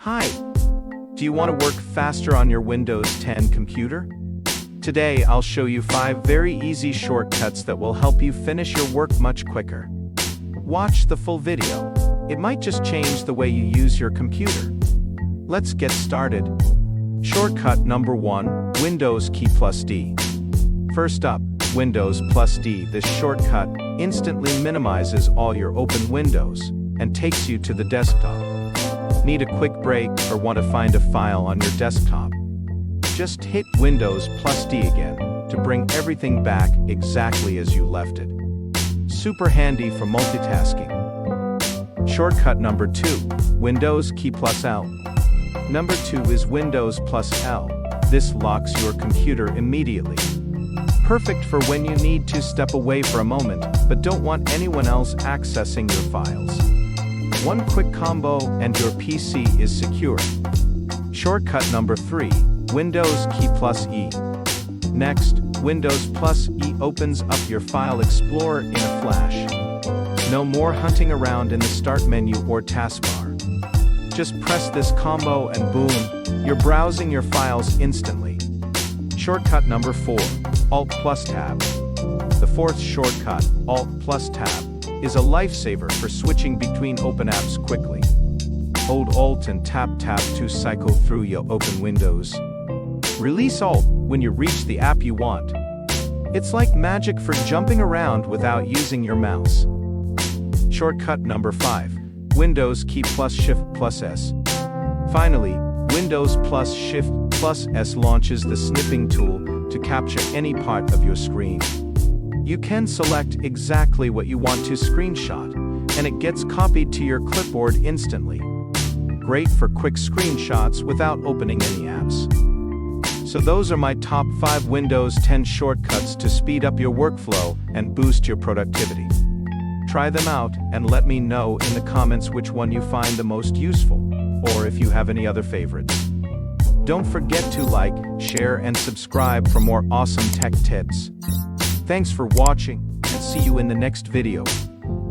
Hi! Do you want to work faster on your Windows 10 computer? Today I'll show you 5 very easy shortcuts that will help you finish your work much quicker. Watch the full video. It might just change the way you use your computer. Let's get started. Shortcut number 1, Windows key plus D. First up, Windows plus D. This shortcut instantly minimizes all your open windows and takes you to the desktop. Need a quick break or want to find a file on your desktop? Just hit Windows plus D again to bring everything back exactly as you left it. Super handy for multitasking. Shortcut number 2, Windows key plus L. Number 2 is Windows plus L. This locks your computer immediately. Perfect for when you need to step away for a moment, but don't want anyone else accessing your files. One quick combo and your PC is secure. Shortcut number 3, Windows key plus E. Next, Windows plus E opens up your File Explorer in a flash. No more hunting around in the Start menu or taskbar. Just press this combo and boom, you're browsing your files instantly. Shortcut number 4, Alt plus Tab. The fourth shortcut, Alt plus Tab, is a lifesaver for switching between open apps quickly. Hold Alt and Tab to cycle through your open windows. Release Alt when you reach the app you want. It's like magic for jumping around without using your mouse. Shortcut number 5, Windows key plus Shift plus S. Finally, Windows plus Shift plus S launches the snipping tool to capture any part of your screen. You can select exactly what you want to screenshot, and it gets copied to your clipboard instantly. Great for quick screenshots without opening any apps. So those are my top 5 Windows 10 shortcuts to speed up your workflow and boost your productivity. Try them out and let me know in the comments which one you find the most useful, or if you have any other favorites. Don't forget to like, share, and subscribe for more awesome tech tips. Thanks for watching, and see you in the next video.